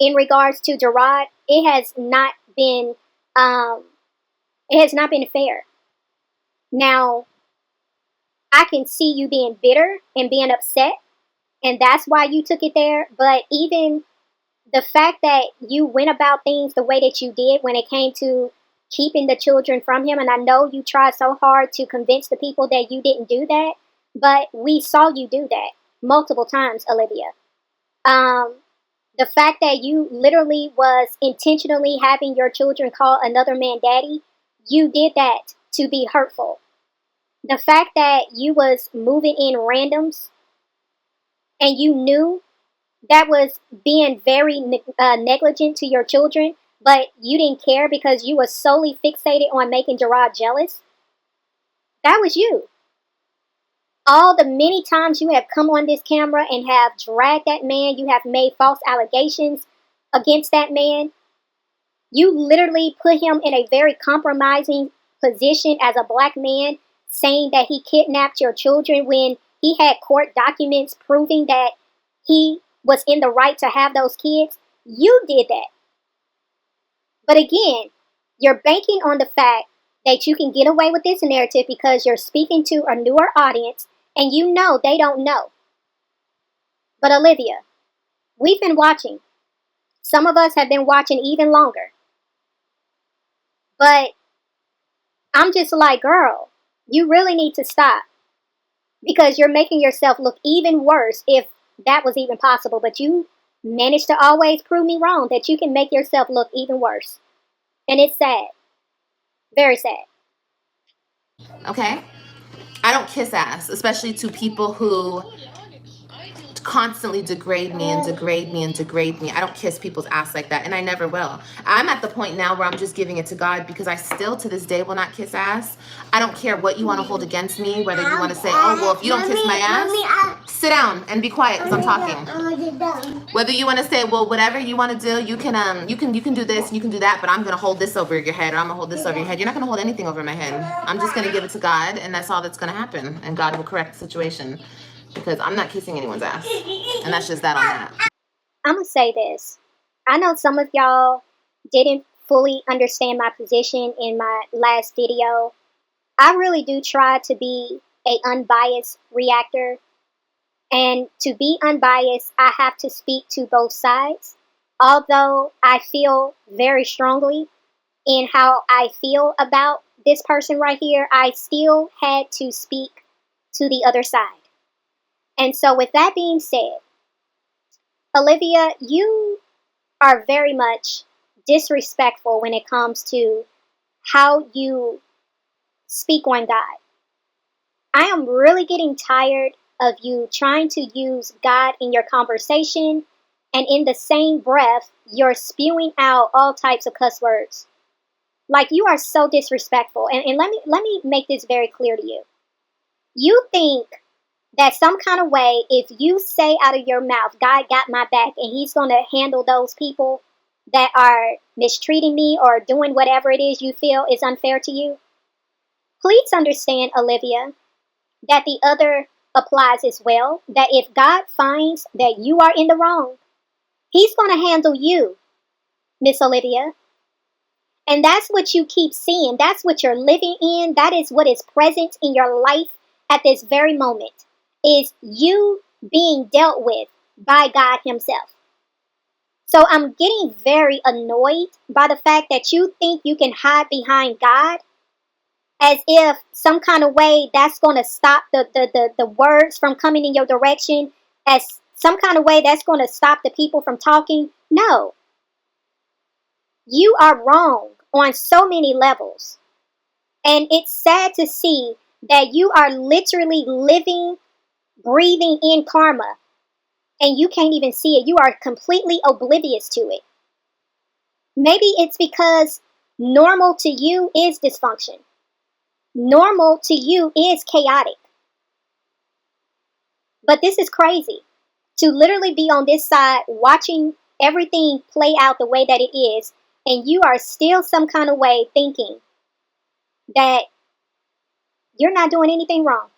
S1: in regards to Gerard, it has not been fair. Now, I can see you being bitter and being upset, and that's why you took it there. But even the fact that you went about things the way that you did when it came to keeping the children from him. And I know you tried so hard to convince the people that you didn't do that, but we saw you do that multiple times, Olivia. The fact that you literally was intentionally having your children call another man daddy, you did that to be hurtful. The fact that you was moving in randoms and you knew that was being very negligent to your children, but you didn't care because you were solely fixated on making Gerard jealous. That was you. All the many times you have come on this camera and have dragged that man, you have made false allegations against that man. You literally put him in a very compromising position as a black man, saying that he kidnapped your children when he had court documents proving that he was in the right to have those kids. You did that. But again, you're banking on the fact that you can get away with this narrative because you're speaking to a newer audience and you know they don't know. But Olivia, we've been watching. Some of us have been watching even longer. But I'm just like, girl, you really need to stop. Because you're making yourself look even worse if that was even possible. But you managed to always prove me wrong that you can make yourself look even worse. And it's sad. Very sad.
S2: Okay? I don't kiss ass, especially to people who constantly degrade me and degrade me and degrade me. I don't kiss people's ass like that, and I never will. I'm at the point now where I'm just giving it to God because I still to this day will not kiss ass. I don't care what you want to hold against me, whether you want to say, oh, well, if you don't kiss my ass, sit down and be quiet because I'm talking. Whether you want to say, well, whatever you want to do, you can do this and you can do that, but I'm going to hold this over your head or I'm going to hold this over your head. You're not going to hold anything over my head. I'm just going to give it to God, and that's all that's going to happen, and God will correct the situation. Because I'm not kissing anyone's ass. And that's just that on that.
S1: I'm going to say this. I know some of y'all didn't fully understand my position in my last video. I really do try to be an unbiased reactor. And to be unbiased, I have to speak to both sides. Although I feel very strongly in how I feel about this person right here, I still had to speak to the other side. And so with that being said, Olivia, you are very much disrespectful when it comes to how you speak on God. I am really getting tired of you trying to use God in your conversation, and in the same breath, you're spewing out all types of cuss words. Like, you are so disrespectful. And let me make this very clear to you. You think that some kind of way, if you say out of your mouth, God got my back, and he's going to handle those people that are mistreating me or doing whatever it is you feel is unfair to you. Please understand, Olivia, that the other applies as well. That if God finds that you are in the wrong, he's going to handle you, Miss Olivia. And that's what you keep seeing. That's what you're living in. That is what is present in your life at this very moment. Is you being dealt with by God himself. So I'm getting very annoyed by the fact that you think you can hide behind God as if some kind of way that's going to stop the words from coming in your direction, as some kind of way that's going to stop the people from talking. No. You are wrong on so many levels. And it's sad to see that you are literally living, breathing in karma, and you can't even see it. You are completely oblivious to it. Maybe it's because normal to you is dysfunction. Normal to you is chaotic. But this is crazy. To literally be on this side watching everything play out the way that it is, and you are still some kind of way thinking that you're not doing anything wrong.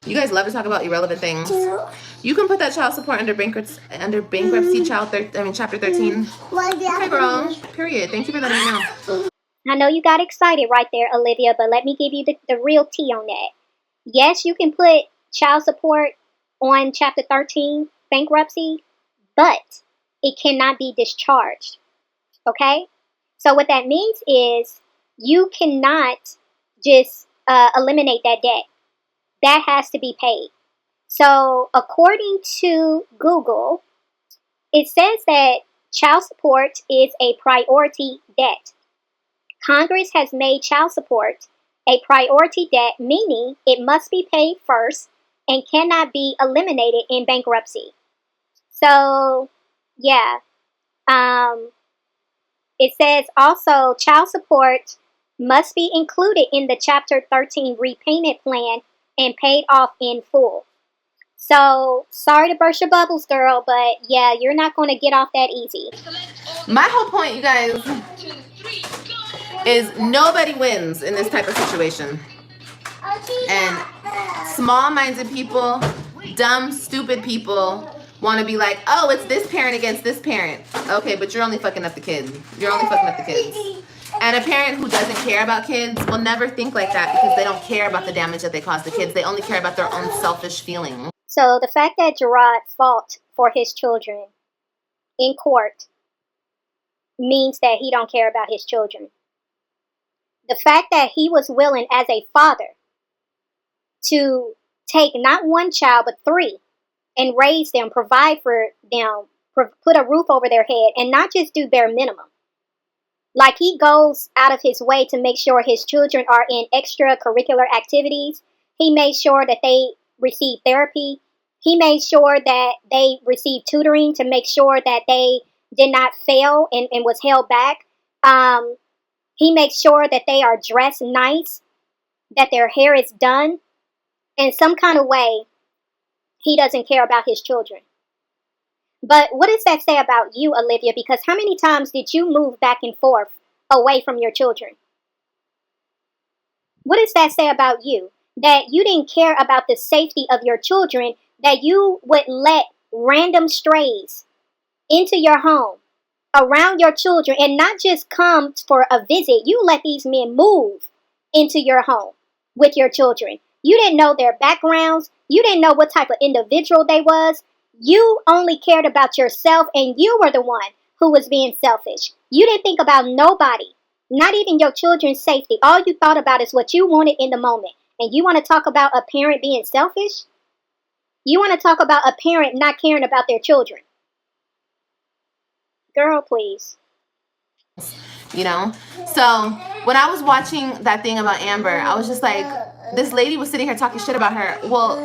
S2: You guys love to talk about irrelevant things. You can put that child support under bankruptcy chapter 13. Okay, girl. Period. Thank you for letting me know.
S1: I know you got excited right there, Olivia, but let me give you the real tea on that. Yes, you can put child support on chapter 13, bankruptcy, but it cannot be discharged. Okay? So what that means is you cannot just eliminate that debt. That has to be paid. So according to Google, it says that child support is a priority debt. Congress has made child support a priority debt, meaning it must be paid first and cannot be eliminated in bankruptcy. So, yeah. It says also child support must be included in the Chapter 13 repayment plan and paid off in full. So, sorry to burst your bubbles, girl, but yeah, you're not going to get off that easy.
S2: My whole point, you guys, is nobody wins in this type of situation. And small-minded people, dumb, stupid people want to be like, oh, it's this parent against this parent. Okay, but you're only fucking up the kid. You're only fucking up the kids. And a parent who doesn't care about kids will never think like that because they don't care about the damage that they cause the kids. They only care about their own selfish feelings.
S1: So the fact that Gerard fought for his children in court means that he don't care about his children. The fact that he was willing as a father to take not one child but three and raise them, provide for them, put a roof over their head, and not just do bare minimum. Like he goes out of his way to make sure his children are in extracurricular activities. He made sure that they receive therapy. He made sure that they received tutoring to make sure that they did not fail and was held back. He makes sure that they are dressed nice, that their hair is done. In some kind of way, he doesn't care about his children. But what does that say about you, Olivia? Because how many times did you move back and forth away from your children? What does that say about you? That you didn't care about the safety of your children, that you would let random strays into your home, around your children, and not just come for a visit. You let these men move into your home with your children. You didn't know their backgrounds. You didn't know what type of individual they was. You only cared about yourself, and you were the one who was being selfish. You didn't think about nobody, not even your children's safety. All you thought about is what you wanted in the moment. And you want to talk about a parent being selfish? You want to talk about a parent not caring about their children? Girl, please.
S2: You know? So when I was watching that thing about Amber, I was just like, this lady was sitting here talking shit about her. Well,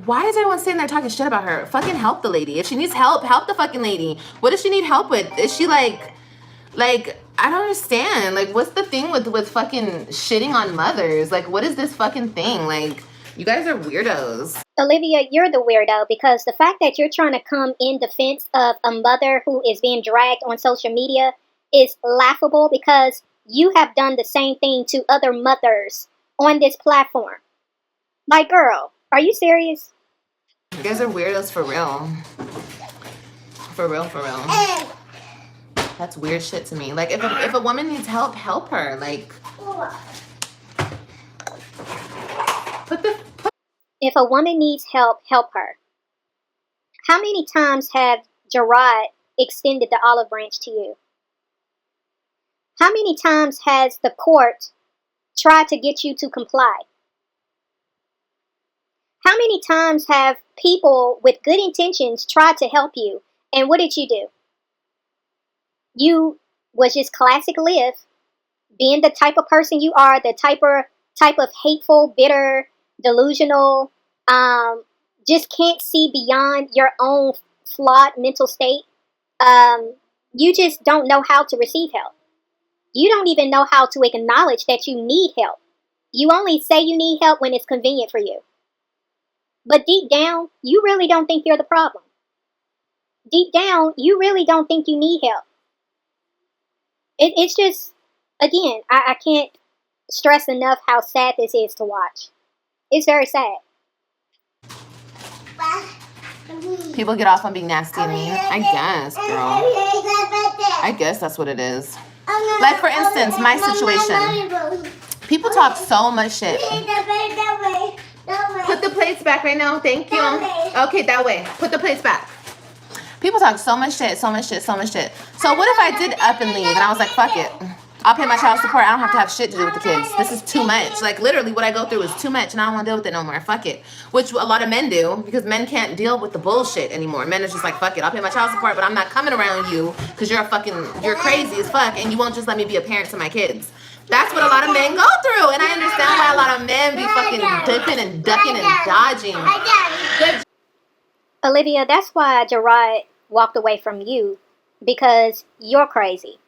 S2: why is everyone sitting there talking shit about her? Fucking help the lady. If she needs help, help the fucking lady. What does she need help with? Is she like, I don't understand. Like, what's the thing with fucking shitting on mothers? Like, what is this fucking thing? Like, you guys are weirdos.
S1: Olivia, you're the weirdo, because the fact that you're trying to come in defense of a mother who is being dragged on social media is laughable, because you have done the same thing to other mothers on this platform. Like, girl, are you serious?
S2: You guys are weirdos for real. For real, for real. That's weird shit to me. Like, if a woman needs help, help her. Like,
S1: if a woman needs help, help her. How many times have Gerard extended the olive branch to you? How many times has the court tried to get you to comply? How many times have people with good intentions tried to help you? And what did you do? You was just classic Liv, being the type of person you are, the type of hateful, bitter, delusional, just can't see beyond your own flawed mental state. You just don't know how to receive help. You don't even know how to acknowledge that you need help. You only say you need help when it's convenient for you. But deep down, you really don't think you're the problem. Deep down, you really don't think you need help. It's just, again, I can't stress enough how sad this is to watch. It's very sad.
S2: People get off on being nasty and mean. I guess, girl. I guess that's what it is. Like, for instance, my situation. People talk so much shit. Put the plates back right now. Thank you. Okay, that way. Put the plates back. People talk so much shit, so much shit, so much shit. So what if I did up and leave and I was like, fuck it. I'll pay my child support. I don't have to have shit to do with the kids. This is too much. Like, literally, what I go through is too much, and I don't want to deal with it no more. Fuck it. Which a lot of men do, because men can't deal with the bullshit anymore. Men is just like, fuck it. I'll pay my child support, but I'm not coming around you because you're crazy as fuck, and you won't just let me be a parent to my kids. That's what a lot of men go through, and I understand why a lot of men be fucking dipping and ducking and dodging.
S1: Olivia, that's why Gerard walked away from you, because you're crazy.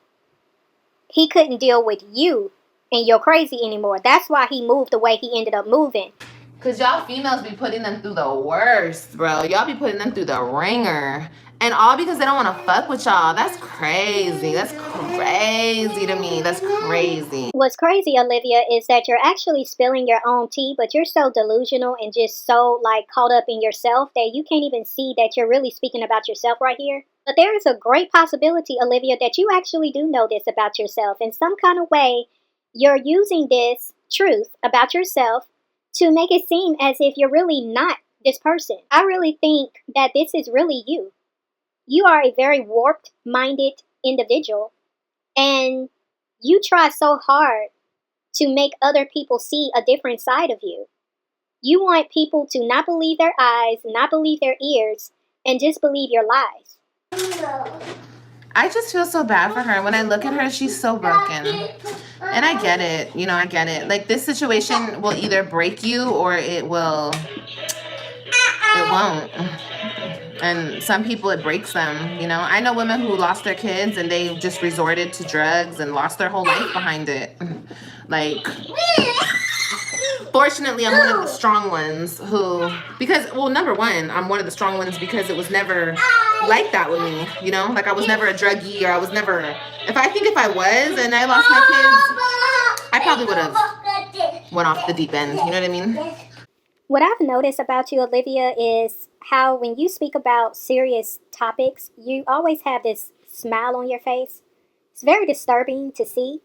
S1: He couldn't deal with you and your crazy anymore. That's why he moved the way he ended up moving.
S2: Cause y'all females be putting them through the worst, bro. Y'all be putting them through the ringer. And all because they don't want to fuck with y'all. That's crazy. That's crazy to me. That's crazy.
S1: What's crazy, Olivia, is that you're actually spilling your own tea, but you're so delusional and just so like caught up in yourself that you can't even see that you're really speaking about yourself right here. But there is a great possibility, Olivia, that you actually do know this about yourself. In some kind of way, you're using this truth about yourself to make it seem as if you're really not this person. I really think that this is really you. You are a very warped minded individual, and you try so hard to make other people see a different side of you. You want people to not believe their eyes, not believe their ears, and just believe your lies.
S2: I just feel so bad for her. When I look at her, she's so broken. And I get it. You know, I get it. Like, this situation will either break you or it won't. And some people, it breaks them, you know. I know women who lost their kids and they just resorted to drugs and lost their whole life behind it. Like, fortunately, I'm one of the strong ones number one, I'm one of the strong ones because it was never like that with me, you know? Like, I was never a druggie, or I was never, if I was and I lost my kids, I probably would have went off the deep end, you know what I mean?
S1: What I've noticed about you, Olivia, is how when you speak about serious topics, you always have this smile on your face. It's very disturbing to see,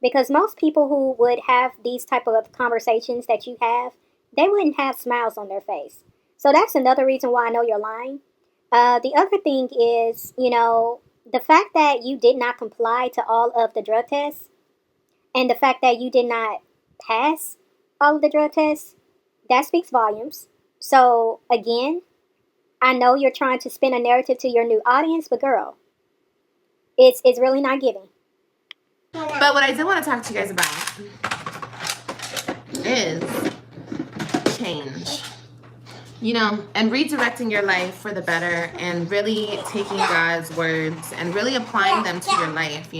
S1: because most people who would have these type of conversations that you have, they wouldn't have smiles on their face. So that's another reason why I know you're lying. The other thing is, the fact that you did not comply to all of the drug tests, and the fact that you did not pass all of the drug tests, that speaks volumes. So again, I know you're trying to spin a narrative to your new audience, but girl, it's really not giving.
S2: But what I did want to talk to you guys about is change. And redirecting your life for the better, and really taking God's words and really applying them to your life,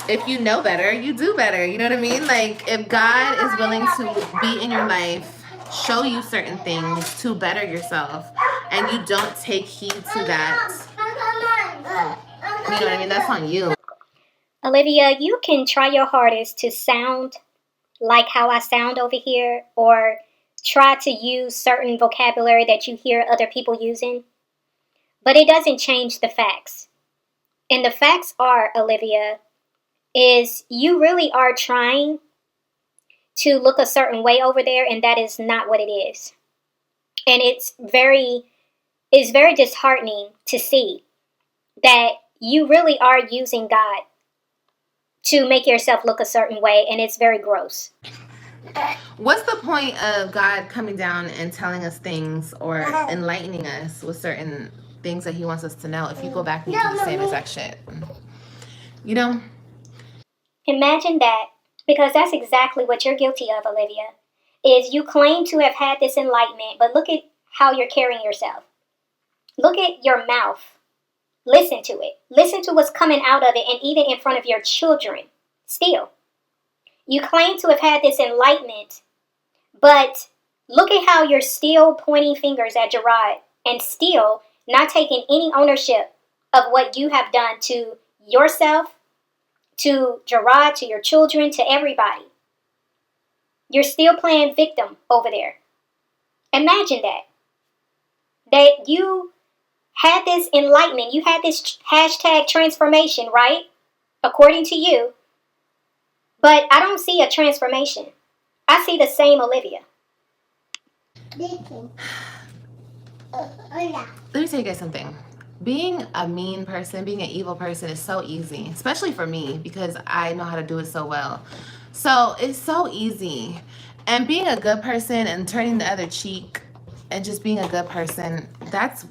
S2: if you know better, you do better. You know what I mean? Like, if God is willing to be in your life, show you certain things to better yourself, and you don't take heed to that, you know what I mean? That's on you.
S1: Olivia, you can try your hardest to sound like how I sound over here, or try to use certain vocabulary that you hear other people using, but it doesn't change the facts. And the facts are, Olivia, is you really are trying to look a certain way over there, and that is not what it is. And it's very disheartening to see that you really are using God to make yourself look a certain way, and it's very gross.
S2: What's the point of God coming down and telling us things or enlightening us with certain things that he wants us to know if you go back and do the same exact shit?
S1: Imagine that, because that's exactly what you're guilty of, Olivia, is you claim to have had this enlightenment, but look at how you're carrying yourself. Look at your mouth. Listen to it. Listen to what's coming out of it, and even in front of your children. Still, you claim to have had this enlightenment, but look at how you're still pointing fingers at Gerard and still not taking any ownership of what you have done to yourself, to Gerard, to your children, to everybody. You're still playing victim over there. Imagine that. That you had this enlightenment, you had this hashtag transformation, right? According to you. But I don't see a transformation. I see the same Olivia.
S2: Let me tell you guys something. Being a mean person, being an evil person is so easy, especially for me because I know how to do it so well. So it's so easy. And being a good person and turning the other cheek and just being a good person, that's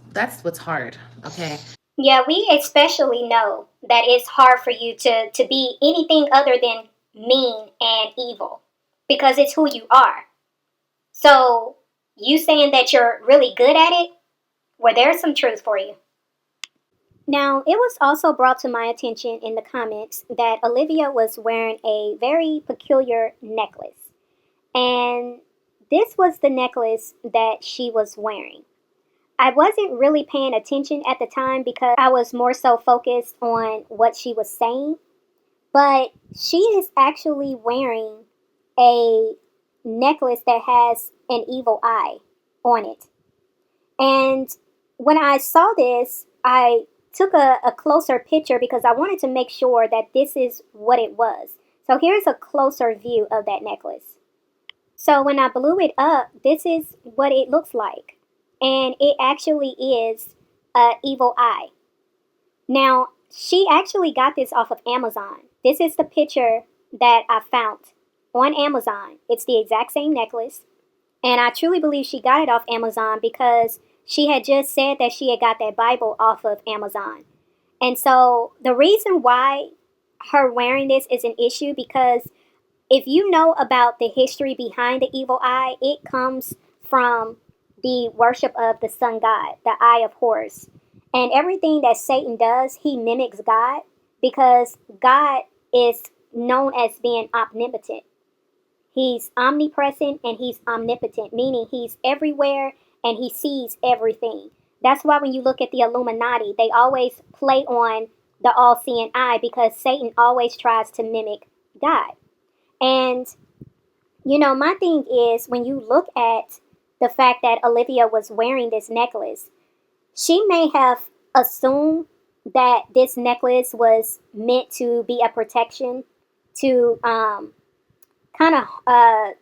S2: what's hard, okay?
S1: Yeah, we especially know that it's hard for you to be anything other than mean and evil because it's who you are. So, you saying that you're really good at it, well, there's some truth for you. Now, it was also brought to my attention in the comments that Olivia was wearing a very peculiar necklace. And this was the necklace that she was wearing. I wasn't really paying attention at the time because I was more so focused on what she was saying. But she is actually wearing a necklace that has an evil eye on it. And when I saw this, I took a closer picture because I wanted to make sure that this is what it was. So here's a closer view of that necklace. So when I blew it up, this is what it looks like. And it actually is a evil eye. Now, she actually got this off of Amazon. This is the picture that I found on Amazon. It's the exact same necklace. And I truly believe she got it off Amazon because she had just said that she had got that Bible off of Amazon. And so the reason why her wearing this is an issue because if you know about the history behind the evil eye, it comes from the worship of the sun god, the eye of Horus. And everything that Satan does, he mimics God because God is known as being omnipotent. He's omnipresent and he's omnipotent, meaning he's everywhere and he sees everything. That's why when you look at the Illuminati, they always play on the all-seeing eye because Satan always tries to mimic God. And, my thing is when you look at the fact that Olivia was wearing this necklace, she may have assumed that this necklace was meant to be a protection to kind of, I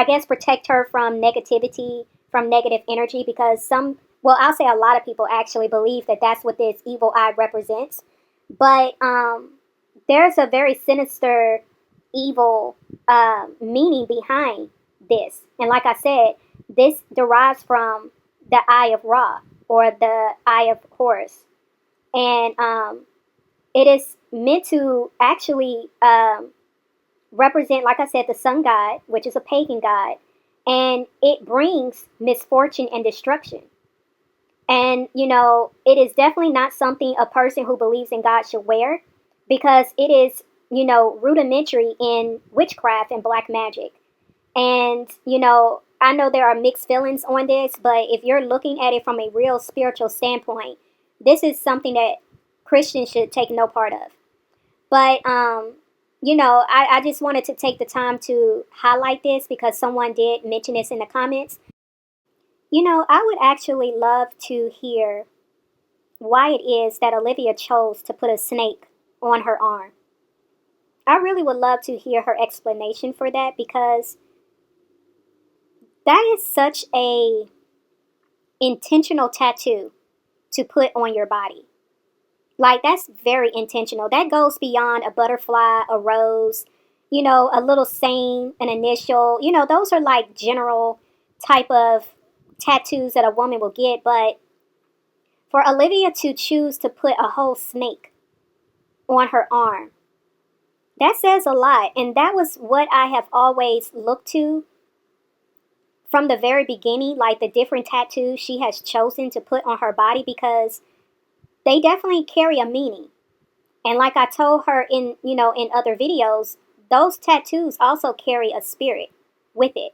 S1: guess, protect her from negativity, from negative energy, because I'll say a lot of people actually believe that that's what this evil eye represents. But there's a very sinister, evil meaning behind this. And like I said, this derives from the Eye of Ra or the Eye of Horus. And it is meant to actually represent, like I said, the sun god, which is a pagan god. And it brings misfortune and destruction. And, it is definitely not something a person who believes in God should wear because it is, rudimentary in witchcraft and black magic. And, I know there are mixed feelings on this, but if you're looking at it from a real spiritual standpoint, this is something that Christians should take no part of. But, I just wanted to take the time to highlight this because someone did mention this in the comments. I would actually love to hear why it is that Olivia chose to put a snake on her arm. I really would love to hear her explanation for that because that is such a intentional tattoo to put on your body. Like, that's very intentional. That goes beyond a butterfly, a rose, a little saying, an initial. Those are like general type of tattoos that a woman will get. But for Olivia to choose to put a whole snake on her arm, that says a lot. And that was what I have always looked to from the very beginning, like the different tattoos she has chosen to put on her body because they definitely carry a meaning. And like I told her in other videos, those tattoos also carry a spirit with it.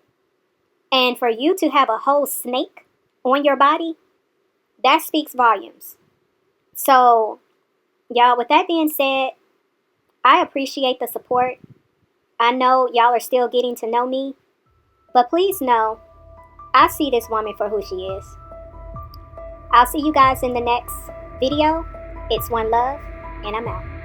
S1: And for you to have a whole snake on your body, that speaks volumes. So, y'all, with that being said, I appreciate the support. I know y'all are still getting to know me, but please know, I see this woman for who she is. I'll see you guys in the next video. It's OneLove, and I'm out.